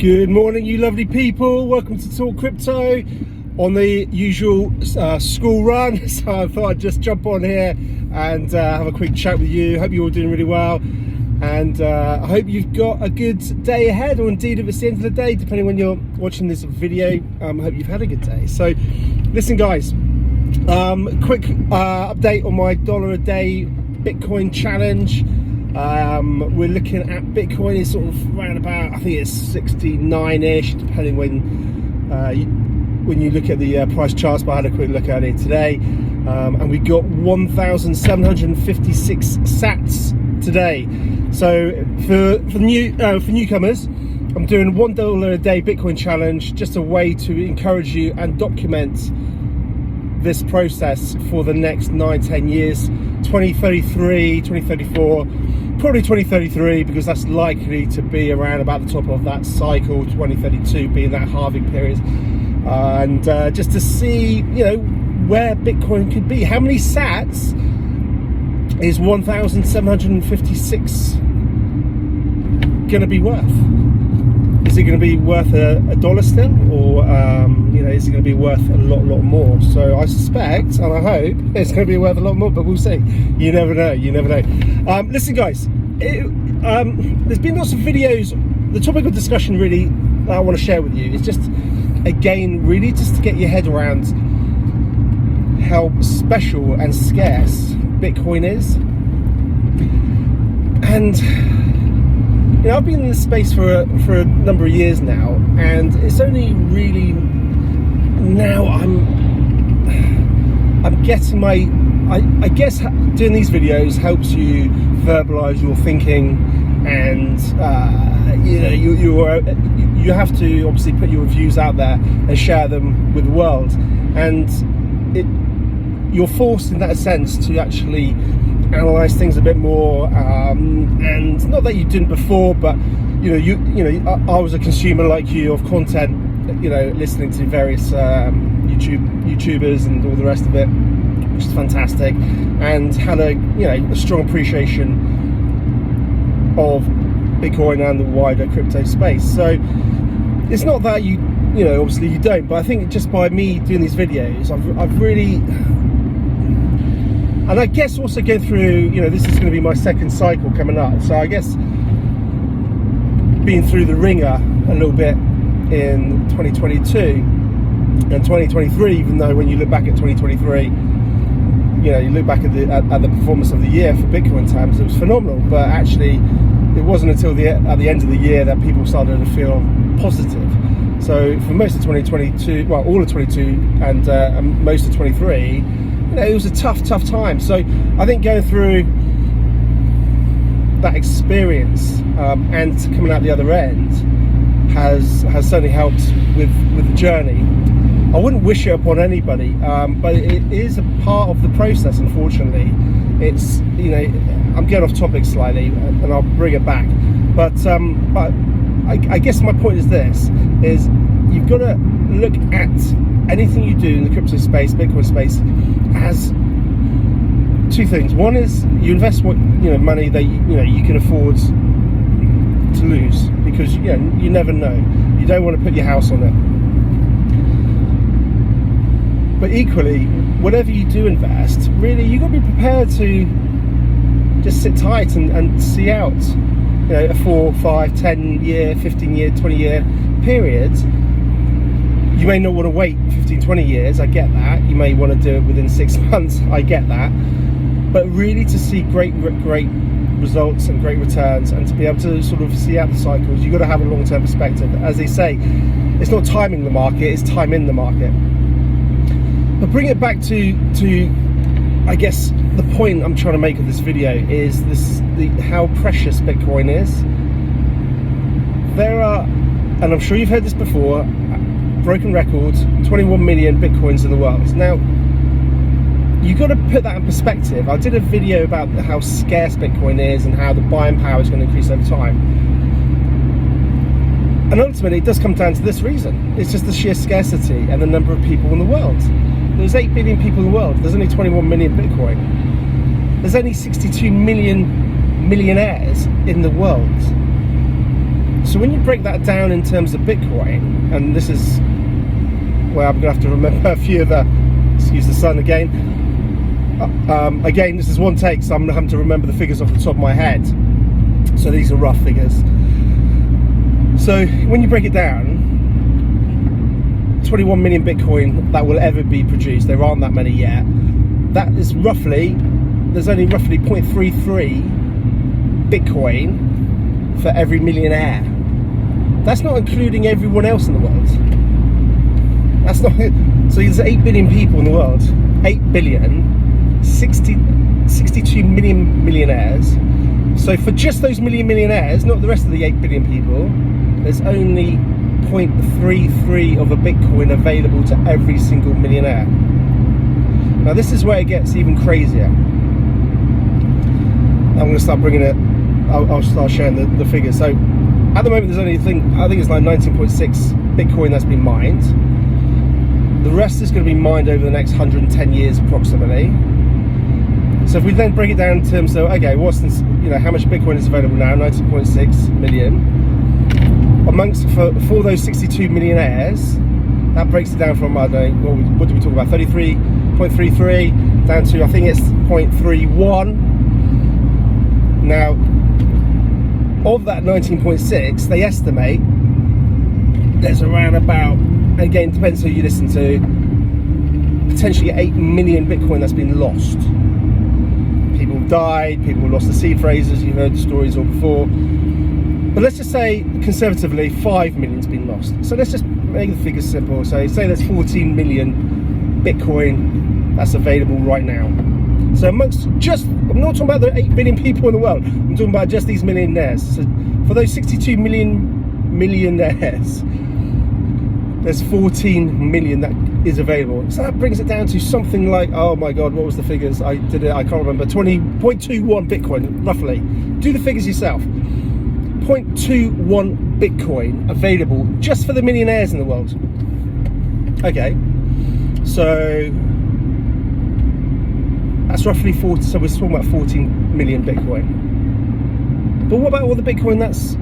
Good morning, you lovely people. Welcome to Talk Crypto on the usual school run. So I thought I'd just jump on here and have a quick chat with you. Hope you're all doing really well, and I hope you've got a good day ahead, or indeed if it's the end of the day, depending when you're watching this video. I hope you've had a good day. So listen guys, quick update on my $1 a day Bitcoin challenge. We're looking at Bitcoin is sort of around about, I think it's 69-ish, depending when you look at the price charts, but I had a quick look at it today, and we got 1,756 sats today. So for newcomers, I'm doing $1 a day Bitcoin challenge, just a way to encourage you and document this process for the next 9-10 years, 2033, 2034, probably 2033, because that's likely to be around about the top of that cycle, 2032 being that halving period, and just to see, you know, where Bitcoin could be. How many sats is 1,756 gonna be worth? Is it going to be worth a dollar still, or you know, is it going to be worth a lot more? So I suspect, and I hope, it's going to be worth a lot more, but we'll see. You never know. You never know. Listen, guys, there's been lots of videos. The topic of discussion really that I want to share with you is just, again, really just to get your head around how special and scarce Bitcoin is. And you know, I've been in this space for a number of years now, and it's only really now I'm getting my, I guess doing these videos helps you verbalize your thinking, and you know, you have to obviously put your views out there and share them with the world, and you're forced in that sense to actually analyze things a bit more, and not that you didn't before, but you know, I was a consumer like you of content, you know, listening to various YouTubers and all the rest of it, which is fantastic, and had a strong appreciation of Bitcoin and the wider crypto space. So it's not that you know, obviously you don't, but I think just by me doing these videos, I've really. And I guess also go through, you know, this is going to be my second cycle coming up. So I guess being through the ringer a little bit in 2022 and 2023, even though when you look back at 2023, you know, you look back at the performance of the year for Bitcoin times, it was phenomenal. But actually, it wasn't until at the end of the year that people started to feel positive. So for most of 2022, well, all of 22 and most of 23, you know, it was a tough time. So I think going through that experience and coming out the other end has certainly helped with the journey. I wouldn't wish it upon anybody, but it is a part of the process. Unfortunately, it's, you know, I'm getting off topic slightly, and I'll bring it back. But I guess my point is this: is you've got to look at anything you do in the crypto space, Bitcoin space, as two things. One is you invest money that you can afford to lose, because you never know. You don't want to put your house on it. But equally, whatever you do invest, really you've got to be prepared to just sit tight and see out, you know, a 4, 5, 10 year, 15 year, 20 year period. You may not want to wait 15, 20 years, I get that. You may want to do it within 6 months, I get that. But really to see great results and great returns, and to be able to sort of see out the cycles, you've got to have a long-term perspective. As they say, it's not timing the market, it's time in the market. But bring it back to I guess the point I'm trying to make of this video is how precious Bitcoin is. There are, and I'm sure you've heard this before, broken records, 21 million Bitcoins in the world. Now, you've got to put that in perspective. I did a video about how scarce Bitcoin is and how the buying power is going to increase over time. And ultimately, it does come down to this reason. It's just the sheer scarcity and the number of people in the world. There's 8 billion people in the world. There's only 21 million Bitcoin. There's only 62 million millionaires in the world. So when you break that down in terms of Bitcoin, and this is where I'm going to have to remember a few of the, excuse the sun again. Again, this is one take, so I'm having to remember the figures off the top of my head. So these are rough figures. So when you break it down, 21 million Bitcoin that will ever be produced. There aren't that many yet. That is roughly, there's only roughly 0.33 Bitcoin for every millionaire. That's not including everyone else in the world. That's not, so there's 8 billion people in the world. 8 billion, 62 million millionaires. So for just those millionaires, not the rest of the 8 billion people, there's only 0.33 of a Bitcoin available to every single millionaire. Now this is where it gets even crazier. I'm going to start bringing it, I'll start sharing the figures. So at the moment there's only, I think it's like 19.6 Bitcoin that's been mined. The rest is going to be mined over the next 110 years approximately. So if we then break it down in terms of, okay, what's this, how much Bitcoin is available now? 19.6 million. Amongst, for those 62 millionaires, that breaks it down from, I don't know, what did we talk about? 33.33 down to, I think it's 0.31. Now, of that 19.6, they estimate there's around about, again, depends who you listen to, potentially 8 million Bitcoin that's been lost. People have died, people have lost the seed phrases, you've heard the stories all before. But let's just say, conservatively, 5 million's been lost. So let's just make the figures simple. So say there's 14 million Bitcoin that's available right now. So amongst just, I'm not talking about the 8 billion people in the world, I'm talking about just these millionaires. So for those 62 million millionaires, there's 14 million that is available. So that brings it down to something like, oh my God, what was the figures? I can't remember, 20.21 Bitcoin, roughly. Do the figures yourself. 0.21 Bitcoin available just for the millionaires in the world. Okay, so that's roughly 40, so we're talking about 14 million Bitcoin. But what about all the Bitcoin that's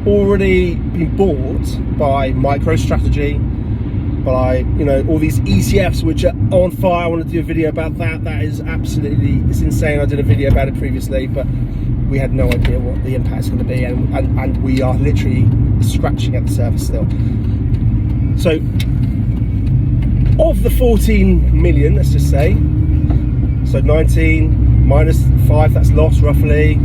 already been bought by MicroStrategy, by all these ETFs which are on fire? I want to do a video about that. That is absolutely, it's insane. I did a video about it previously, but we had no idea what the impact is going to be, and we are literally scratching at the surface still. So of the 14 million, let's just say, so 19 minus 5, that's lost roughly.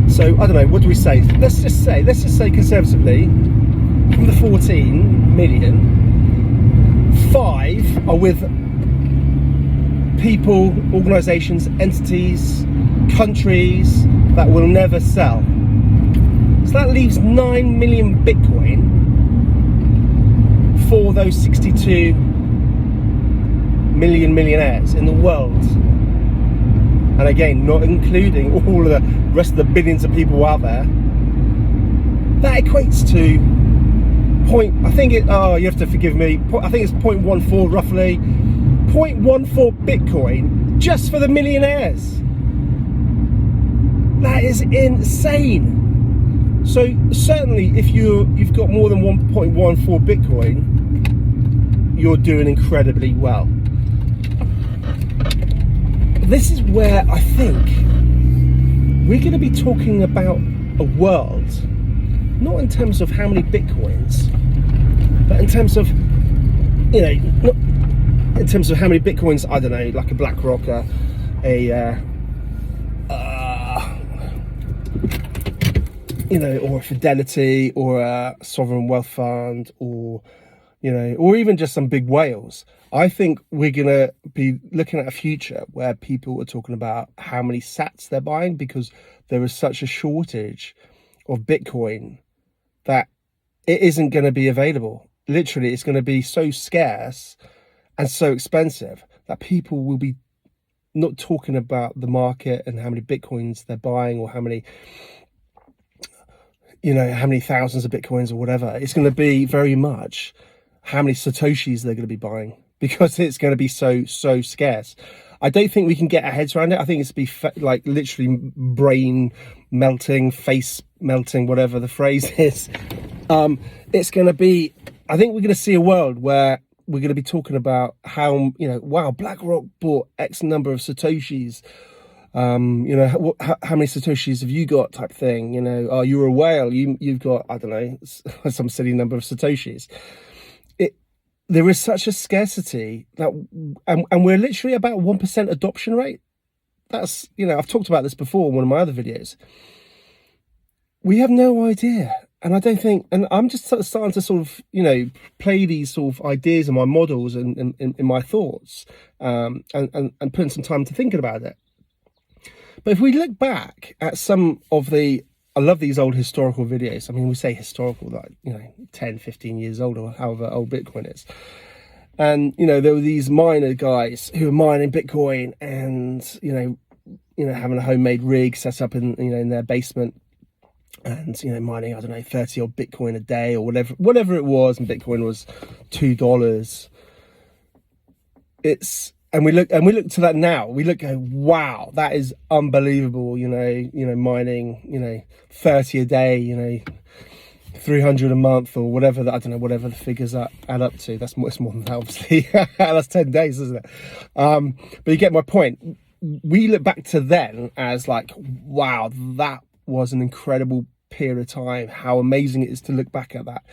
So I don't know, what do we say? Let's just say conservatively, from the 14 million, 5 are with people, organizations, entities, countries that will never sell. So that leaves 9 million Bitcoin for those 62 million millionaires in the world. And again, not including all of the rest of the billions of people out there. That equates to I think you have to forgive me, I think it's 0.14 roughly. 0.14 Bitcoin just for the millionaires. That is insane. So certainly if you've got more than 1.14 Bitcoin, you're doing incredibly well. This is where I think we're going to be talking about a world, not in terms of how many Bitcoins, but in terms of, not in terms of how many Bitcoins, I don't know, like a BlackRock, or a Fidelity, or a sovereign wealth fund, or even just some big whales. I think we're gonna be looking at a future where people are talking about how many sats they're buying, because there is such a shortage of Bitcoin that it isn't going to be available. Literally, it's going to be so scarce and so expensive that people will be not talking about the market and how many Bitcoins they're buying, or how many thousands of Bitcoins or whatever. It's going to be very much how many Satoshis they're going to be buying, because it's going to be so scarce. I don't think we can get our heads around it. I think it's like literally brain melting, face melting, whatever the phrase is. It's going to be, I think we're going to see a world where we're going to be talking about how, wow, BlackRock bought X number of Satoshis. How many Satoshis have you got, type thing. Oh, you're a whale, you've got, I don't know, some silly number of Satoshis. There is such a scarcity that, and we're literally about 1% adoption rate. That's, I've talked about this before in one of my other videos. We have no idea. And I don't think, and I'm just starting to sort of, play these sort of ideas in my models and in my thoughts, and putting some time to thinking about it. But if we look back at some of I love these old historical videos. I mean, we say historical, like, 10, 15 years old, or however old Bitcoin is. And, there were these miner guys who were mining Bitcoin and, having a homemade rig set up in their basement and, mining, I don't know, 30 odd Bitcoin a day or whatever it was. And Bitcoin was $2. And we look to that now. We go, wow, that is unbelievable. Mining, 30 a day, 300 a month or whatever. I don't know, whatever the figures add up to. That's more than that, obviously. That's 10 days, isn't it? But you get my point. We look back to then as like, wow, that was an incredible period of time. How amazing it is to look back at that.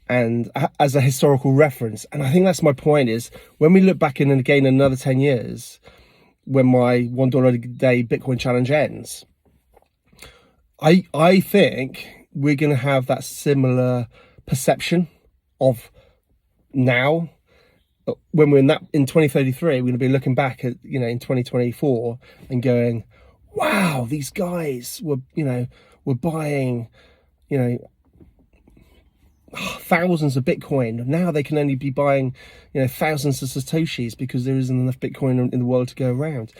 And as a historical reference. And I think that's my point, is when we look back in and again another 10 years, when my $1 a day Bitcoin challenge ends, I think we're going to have that similar perception of now. When we're in 2033, we're going to be looking back at, in 2024 and going, wow, these guys were buying, thousands of Bitcoin. Now they can only be buying, thousands of Satoshis because there isn't enough Bitcoin in the world to go around.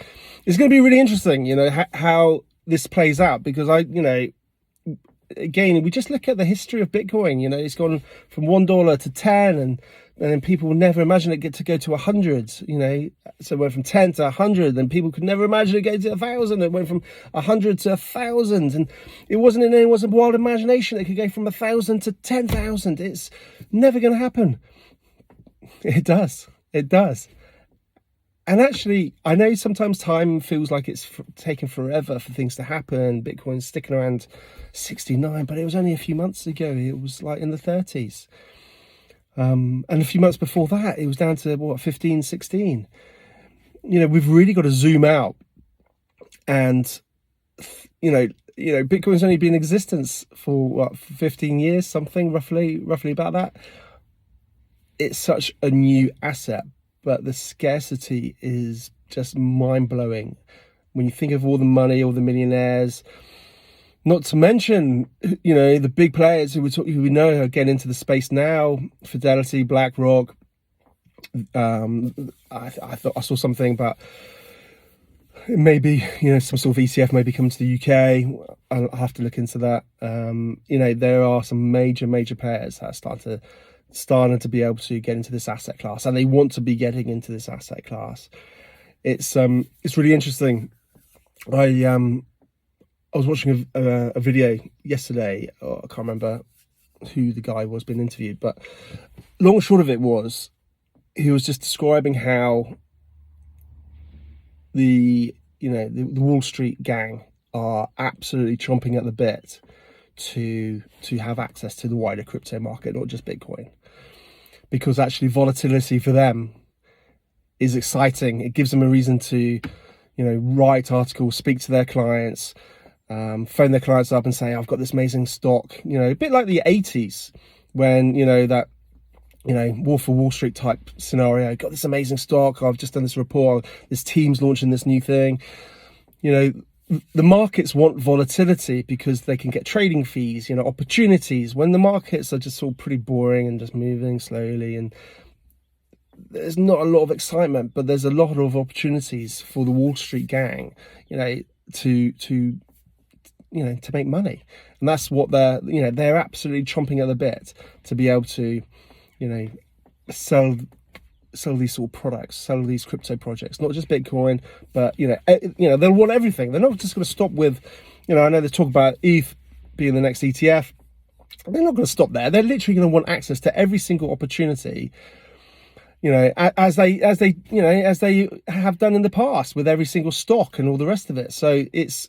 It's going to be really interesting, how this plays out, because again, we just look at the history of Bitcoin. It's gone from $1 to 10, and then people would never imagine it to go to 100. So it went from 10 to 100, and people could never imagine it going to 1,000. It went from 100 to 1,000, and it wasn't in anyone's wild imagination it could go from 1,000 to 10,000. It's never going to happen. It does. And actually, I know sometimes time feels like it's taken forever for things to happen. Bitcoin's sticking around 69, but it was only a few months ago. It was like in the 30s. And a few months before that, it was down to 15, 16. We've really got to zoom out. And, Bitcoin's only been in existence for 15 years, something roughly about that. It's such a new asset, but the scarcity is just mind-blowing. When you think of all the money, all the millionaires, not to mention, the big players who we know are getting into the space now, Fidelity, BlackRock. I saw something about maybe, some sort of ETF maybe coming to the UK. I'll have to look into that. There are some major players that are starting to be able to get into this asset class, and they want to be getting into this asset class. It's really interesting. I was watching a video yesterday. I can't remember who the guy was being interviewed, but long and short of it was, he was just describing how the Wall Street gang are absolutely chomping at the bit to have access to the wider crypto market, not just Bitcoin, because actually volatility for them is exciting. It gives them a reason to, write articles, speak to their clients, phone their clients up and say, I've got this amazing stock, a bit like the 80s when, that, Wolf of Wall Street type scenario. Got this amazing stock. I've just done this report. This team's launching this new thing. The markets want volatility because they can get trading fees, opportunities, when the markets are just all pretty boring and just moving slowly, and there's not a lot of excitement, but there's a lot of opportunities for the Wall Street gang, to make money. And that's what they're absolutely chomping at the bit to be able to, sell sell these sort of products, sell these crypto projects, not just Bitcoin, but they'll want everything. They're not just going to stop with, I know they talk about ETH being the next ETF. They're not going to stop there. They're literally going to want access to every single opportunity, as they have done in the past with every single stock and all the rest of it. So it's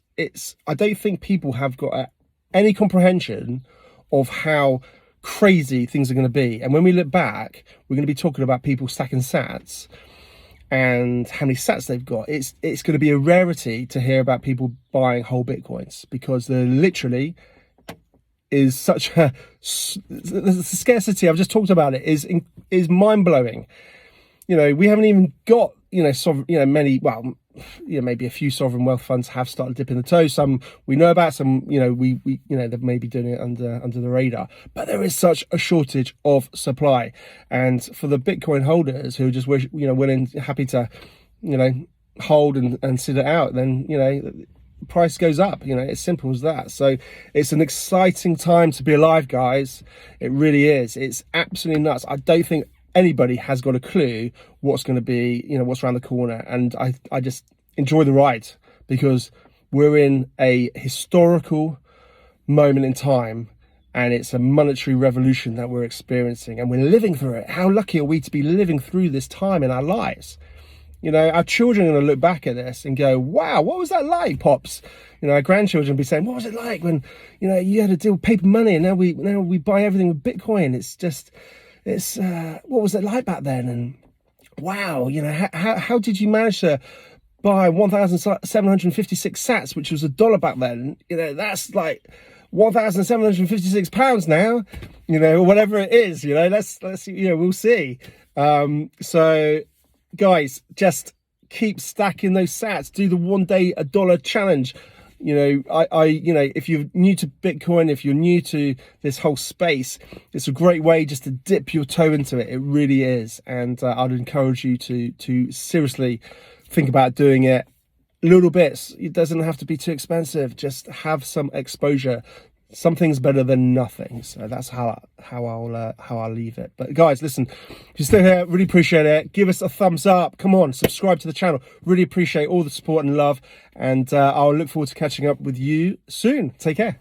I don't think people have got any comprehension of how crazy things are going to be. And when we look back, we're going to be talking about people stacking sats and how many sats they've got. It's going to be a rarity to hear about people buying whole Bitcoins, because there literally is such a the scarcity. I've just talked about it is mind-blowing. We haven't even got many, maybe a few sovereign wealth funds have started dipping the toe. Some we know about, some we they may be doing it under the radar, but there is such a shortage of supply. And for the Bitcoin holders who just wish, willing, happy to hold and sit it out, then the price goes up. It's simple as that. So it's an exciting time to be alive, guys. It really is. It's absolutely nuts. I don't think anybody has got a clue what's going to be, what's around the corner. And I just enjoy the ride, because we're in a historical moment in time, and it's a monetary revolution that we're experiencing, and we're living through it. How lucky are we to be living through this time in our lives? Our children are going to look back at this and go, wow, what was that like, Pops? Our grandchildren will be saying, what was it like when, you had to deal with paper money, and now we buy everything with Bitcoin. It's what was it like back then? And wow, how did you manage to buy 1,756 sats, which was $1 back then? That's like 1,756 pounds now, or whatever it is. Let's we'll see. So guys, just keep stacking those sats. Do the 1 day $1 challenge. If you're new to Bitcoin, if you're new to this whole space, it's a great way just to dip your toe into it. It really is. And I'd encourage you to seriously think about doing it. Little bits. It doesn't have to be too expensive. Just have some exposure. Something's better than nothing. So that's how I'll leave it. But guys, listen, if you're still here, really appreciate it. Give us a thumbs up. Come on, subscribe to the channel. Really appreciate all the support and love. And I'll look forward to catching up with you soon. Take care.